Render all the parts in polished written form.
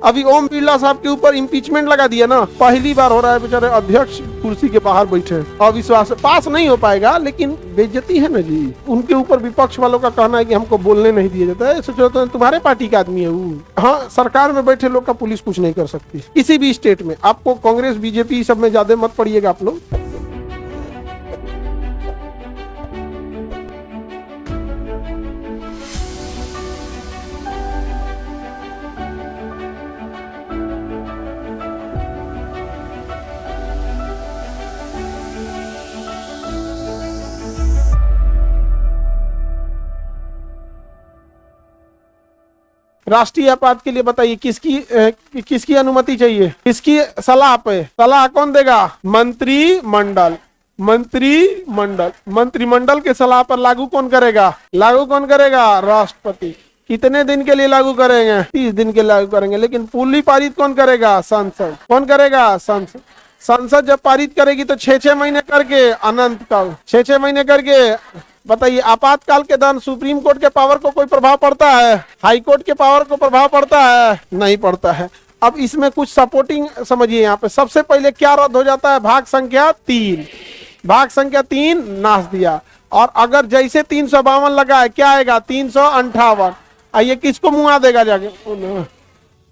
अभी ओम बिरला साहब के ऊपर इम्पीचमेंट लगा दिया ना, पहली बार हो रहा है। बेचारे अध्यक्ष कुर्सी के बाहर बैठे, अविश्वास पास नहीं हो पाएगा, लेकिन बेइज्जती है ना जी। उनके ऊपर विपक्ष वालों का कहना है कि हमको बोलने नहीं दिया जाता है। सोचो तो तुम्हारे पार्टी का आदमी है वो। हाँ, सरकार में बैठे लोग का पुलिस कुछ नहीं कर सकती किसी भी स्टेट में। आपको कांग्रेस बीजेपी सब में ज्यादा मत पड़िएगा आप लोग। राष्ट्रीय आपात के लिए बताइए किसकी अनुमति चाहिए, किसकी सलाह पे? सलाह कौन देगा? मंत्रिमंडल। मंत्रिमंडल के सलाह पर लागू कौन करेगा? राष्ट्रपति। कितने दिन के लिए लागू करेंगे? 30 दिन के लिए लागू करेंगे। लेकिन पूर्ण पारित कौन करेगा? संसद। कौन करेगा? संसद। संसद जब पारित करेगी तो 6-6 महीने करके अनंत काल, 6-6 महीने करके। बताइए, आपातकाल के दौरान सुप्रीम कोर्ट के पावर को कोई प्रभाव पड़ता है? हाई कोर्ट के पावर को प्रभाव पड़ता है? नहीं पड़ता है। अब इसमें कुछ सपोर्टिंग समझिए। यहाँ पे सबसे पहले क्या रद्द हो जाता है? भाग संख्या 3। भाग संख्या 3 नाश दिया। और अगर जैसे 352 लगा है, क्या आएगा? 358। ये किसको मुआ देगा जाके?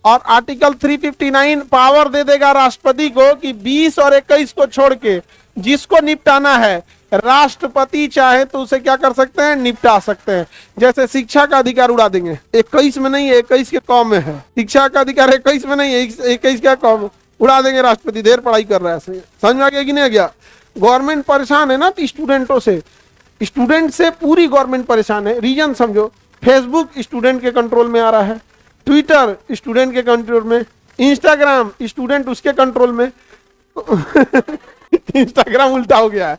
और आर्टिकल 359 पावर दे देगा राष्ट्रपति को कि 20 और 21 को छोड़ के जिसको निपटाना है, राष्ट्रपति चाहे तो उसे क्या कर सकते हैं? निपटा सकते हैं। जैसे शिक्षा का अधिकार उड़ा देंगे, 21 में नहीं है, 21 के कम में है। शिक्षा का अधिकार 21 में नहीं है, 21 का कम, उड़ा देंगे राष्ट्रपति। देर पढ़ाई कर रहा है, समझ में आ गया कि नहीं आ गया? गवर्नमेंट परेशान है ना स्टूडेंटों से, स्टूडेंट से पूरी गवर्नमेंट परेशान है। रीजन समझो, फेसबुक स्टूडेंट के कंट्रोल में आ रहा है, ट्विटर स्टूडेंट के कंट्रोल में, इंस्टाग्राम स्टूडेंट उसके कंट्रोल में इंस्टाग्राम उल्टा हो गया है,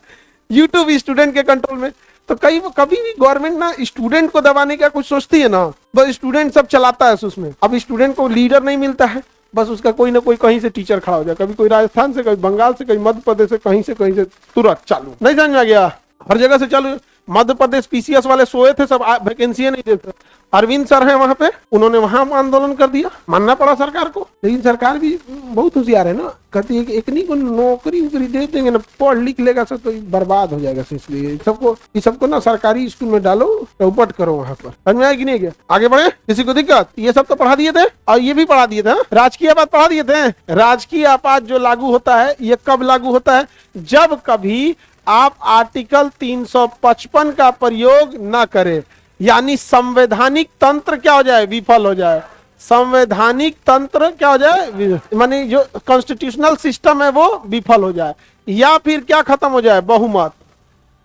यूट्यूब स्टूडेंट के कंट्रोल में। तो कभी भी गवर्नमेंट ना स्टूडेंट को दबाने का कुछ सोचती है ना, बस स्टूडेंट सब चलाता है उसमें। अब स्टूडेंट को लीडर नहीं मिलता है, बस उसका कोई ना कोई कहीं से टीचर खड़ा हो जाए, कभी कोई राजस्थान से, कभी बंगाल से, कभी मध्य प्रदेश से, कहीं से तुरंत चालू। नहीं समझ में आ गया? हर जगह से चालू। मध्य प्रदेश पीसीएस वाले सोए थे, सब वैकेंसी नहीं देते। अरविंद सर हैं वहां पे, उन्होंने वहां आंदोलन कर दिया, मानना पड़ा सरकार को। लेकिन सरकार भी बहुत होशियार है ना, कहती है कि एक नहीं को नौकरी दे देंगे ना, पढ़ लिख लेगा सब तो बर्बाद हो जाएगा। इसलिए सबको ना सरकारी स्कूल में डालो, चौपट करो वहां पर। समझ में आया कि नहीं गया? आगे बढ़े, किसी को दिक्कत? ये सब तो पढ़ा दिए थे और ये भी पढ़ा दिए थे। राजकीय आपात पढ़ा दिए थे। राजकीय आपात जो लागू होता है, ये कब लागू होता है? जब कभी आप आर्टिकल 355 का प्रयोग न करें, यानी संवैधानिक तंत्र क्या हो जाए? विफल हो जाए। संवैधानिक तंत्र क्या हो जाए? माने जो कॉन्स्टिट्यूशनल सिस्टम है वो विफल हो जाए, या फिर क्या खत्म हो जाए? बहुमत।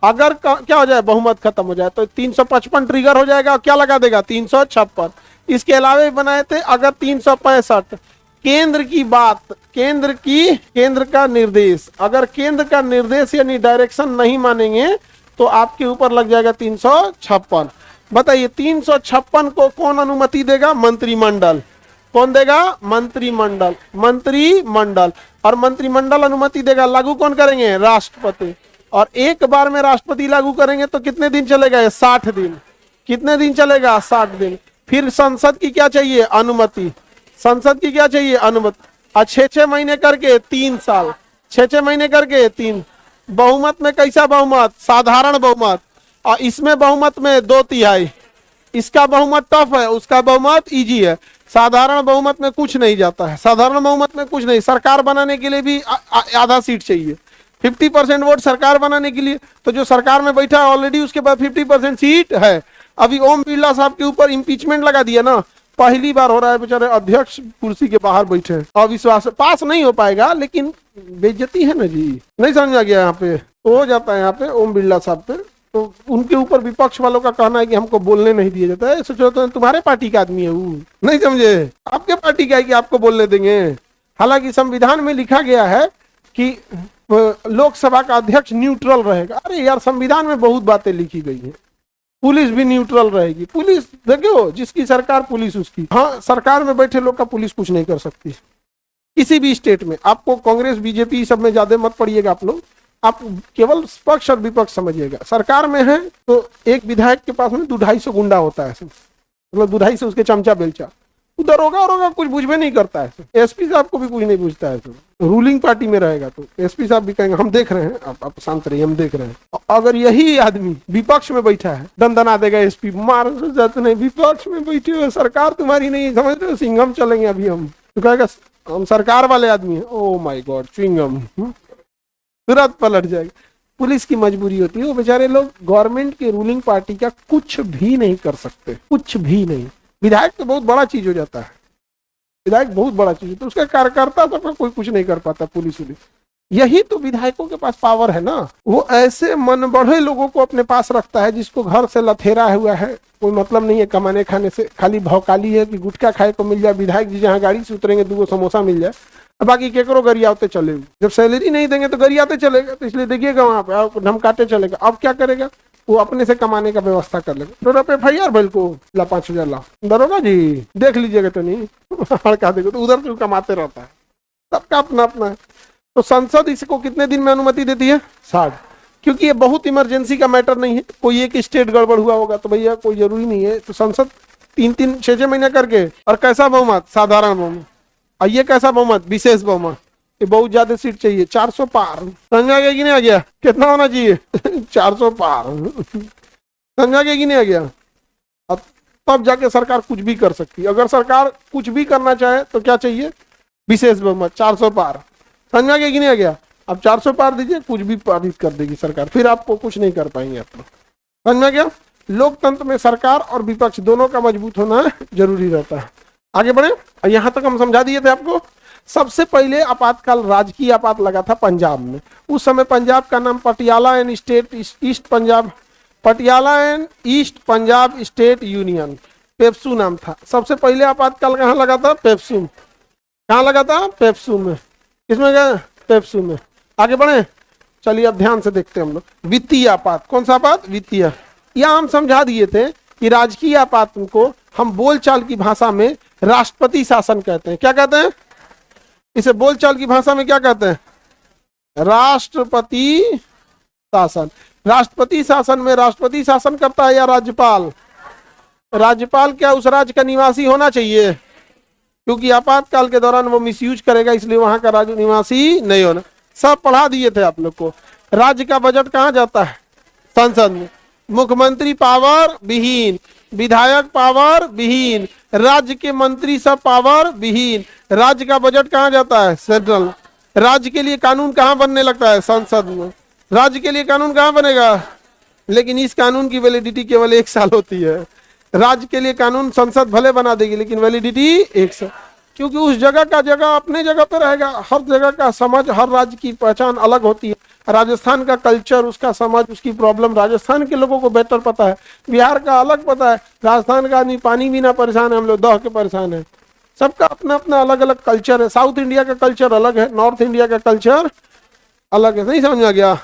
अगर क्या हो जाए? बहुमत खत्म हो जाए तो 355 ट्रिगर हो जाएगा। क्या लगा देगा? 356। इसके अलावा भी बनाए थे अगर 365 केंद्र की बात, केंद्र का निर्देश, अगर केंद्र का निर्देश यानी डायरेक्शन नहीं मानेंगे तो आपके ऊपर लग जाएगा 356। बताइए 356 को कौन अनुमति देगा? मंत्रिमंडल। कौन देगा? मंत्रिमंडल। और मंत्रिमंडल अनुमति देगा। लागू कौन करेंगे? राष्ट्रपति। और एक बार में राष्ट्रपति लागू करेंगे तो कितने दिन चलेगा? 60 दिन। कितने दिन चलेगा? 60 दिन। फिर संसद की क्या चाहिए? अनुमति। संसद की क्या चाहिए? अनुमति। और 6-6 महीने करके 3 साल, 6-6 महीने करके 3। बहुमत में कैसा बहुमत? साधारण बहुमत। और इसमें बहुमत में 2/3। इसका बहुमत टफ है, उसका बहुमत इजी है। साधारण बहुमत में कुछ नहीं जाता है, साधारण बहुमत में कुछ नहीं। सरकार बनाने के लिए भी आधा सीट चाहिए, 50% वोट सरकार बनाने के लिए। तो जो सरकार में बैठा है ऑलरेडी उसके पास 50% सीट है। अभी ओम बिरला साहब के ऊपर इम्पीचमेंट लगा दिया ना, पहली बार हो रहा है। बेचारे अध्यक्ष कुर्सी के बाहर बैठे, अविश्वास पास नहीं हो पाएगा, लेकिन बेइज्जती है ना जी। नहीं समझ आ गया? यहाँ पे तो हो जाता है, यहाँ पे ओम बिरला साहब पे। तो उनके ऊपर विपक्ष वालों का कहना है कि हमको बोलने नहीं दिया जाता है। सोचो तो तुम्हारे पार्टी का आदमी है वो, नहीं समझे? आपके पार्टी का है कि आपको बोलने देंगे? हालांकि संविधान में लिखा गया है कि लोकसभा का अध्यक्ष न्यूट्रल रहेगा। अरे यार, संविधान में बहुत बातें लिखी गई है। पुलिस भी न्यूट्रल रहेगी। पुलिस देखो, जिसकी सरकार पुलिस उसकी। हाँ, सरकार में बैठे लोग का पुलिस कुछ नहीं कर सकती किसी भी स्टेट में। आपको कांग्रेस बीजेपी सब में ज्यादा मत पड़िएगा आप लोग, आप केवल पक्ष और विपक्ष समझिएगा। सरकार में है तो एक विधायक के पास में 200-250 गुंडा होता है, मतलब 250 उसके चमचा बेलचा, दरोगा और कुछ बुझबे नहीं करता है, एसपी साहब को भी कुछ नहीं बुझता है। तो रूलिंग पार्टी में रहेगा तो एसपी साहब भी कहेंगे हम देख रहे हैं, आप शांत रहिए, हम देख रहे हैं। अगर यही आदमी विपक्ष में बैठा है, दंदना देगा एसपी, मार जाते नहीं, विपक्ष में बैठे हो, सरकार तुम्हारी नहीं, समझ रहे हो, सिंघम चलेंगे अभी हम, तो कहेगा हम सरकार वाले आदमी है, ओ माय गॉड च्युइंगम, तुरंत पलट जाएगा। पुलिस की मजबूरी होती है, वो बेचारे लोग गवर्नमेंट के रूलिंग पार्टी का कुछ भी नहीं कर सकते, कुछ भी नहीं। विधायक तो बहुत बड़ा चीज हो जाता है, विधायक बहुत बड़ा चीज है, तो उसका कार्यकर्ता तो कोई कुछ नहीं कर पाता, पुलिस। यही तो विधायकों के पास पावर है ना, वो ऐसे मन बढ़े लोगों को अपने पास रखता है जिसको घर से लथेरा हुआ है, कोई मतलब नहीं है कमाने खाने से, खाली भौकाली है कि गुटखा खाए को मिल जाए, विधायक जी जहाँ गाड़ी से उतरेंगे 2 समोसा मिल जाए, बाकी केकरो गरियाते चले, जब सैलरी नहीं देंगे तो गरियाते चलेगा। तो इसलिए देखिएगा वहां पे धमकाते चलेगा। अब क्या करेगा, वो अपने से कमाने का व्यवस्था कर लेगा। तो रुपये FIR भैल को ला 5,000 ला, दरोगा जी देख लीजिएगा तो नहीं हड़का देगा, तो उधर से कमाते रहता है, सबका अपना अपना है। तो संसद इसको कितने दिन में अनुमति देती है? 60, क्योंकि ये बहुत इमरजेंसी का मैटर नहीं है, कोई एक स्टेट गड़बड़ हुआ होगा तो भैया कोई जरूरी नहीं है। तो संसद 3-3, 6-6 महीने करके, और कैसा बहुमत? साधारण बहुमत। और ये कैसा बहुमत? विशेष बहुमत। ये बहुत ज्यादा सीट चाहिए, 400 पार। समझ आ गया कि नहीं आ गया? कितना होना चाहिए? 400 पार। समझ आ गया कि नहीं आ गया? अब तब जाके सरकार कुछ भी कर सकती है। अगर सरकार कुछ भी करना चाहे तो क्या चाहिए? विशेष बहुमत, 400 पार। समझ आ गया कि नहीं आ गया? अब 400 पार दीजिए, कुछ भी पारित कर देगी सरकार, फिर आपको कुछ नहीं कर पाएंगे आप लोग। समझ में गया? लोकतंत्र में सरकार और विपक्ष दोनों का मजबूत होना जरूरी रहता है। आगे बढ़े, यहां तक हम समझा दिए थे आपको। सबसे पहले आपातकाल, राजकीय आपात लगा था पंजाब में। उस समय पंजाब का नाम Patiala and state east Punjab, Patiala and east Punjab state union, PEPSU नाम था। सबसे पहले आपातकाल कहाँ लगा था? पेप्सू। कहाँ लगा था? पेप्सू में। किसमें गया? पेप्सू में। आगे बढ़े, चलिए अब ध्यान से देखते हैं हम लोग। वित्तीय आपात, कौन सा आपात? वित्तीय। यह हम समझा दिए थे कि राजकीय आपात को हम बोलचाल की भाषा में राष्ट्रपति शासन कहते हैं। क्या कहते हैं इसे? बोलचाल की भाषा में क्या कहते हैं? राष्ट्रपति शासन। राष्ट्रपति शासन में राष्ट्रपति शासन करता है या राज्यपाल? राज्यपाल क्या उस राज्य का निवासी होना चाहिए? क्योंकि आपातकाल के दौरान वो मिसयूज करेगा, इसलिए वहां का राज्य निवासी नहीं होना। सब पढ़ा दिए थे आप लोग को। राज्य का बजट कहाँ जाता है? संसद में। मुख्यमंत्री पावर विहीन, विधायक पावर विहीन, राज्य के मंत्री सब पावर विहीन। राज्य का बजट कहाँ जाता है? सेंट्रल। राज्य के लिए कानून कहाँ बनने लगता है? संसद में। राज्य के लिए कानून कहाँ बनेगा? लेकिन इस कानून की वैलिडिटी केवल 1 साल होती है। राज्य के लिए कानून संसद भले बना देगी लेकिन वैलिडिटी 1 साल, क्योंकि उस जगह का जगह अपने जगह पे रहेगा। हर जगह का समझ, हर राज्य की पहचान अलग होती है। राजस्थान का कल्चर, उसका समझ, उसकी प्रॉब्लम राजस्थान के लोगों को बेटर पता है, बिहार का अलग पता है। राजस्थान का आदमी पानी बिना परेशान है, हम लोग दह के परेशान है। सबका अपना अपना अलग अलग कल्चर है। साउथ इंडिया का कल्चर अलग है, नॉर्थ इंडिया का कल्चर अलग है। नहीं समझ में आ गया?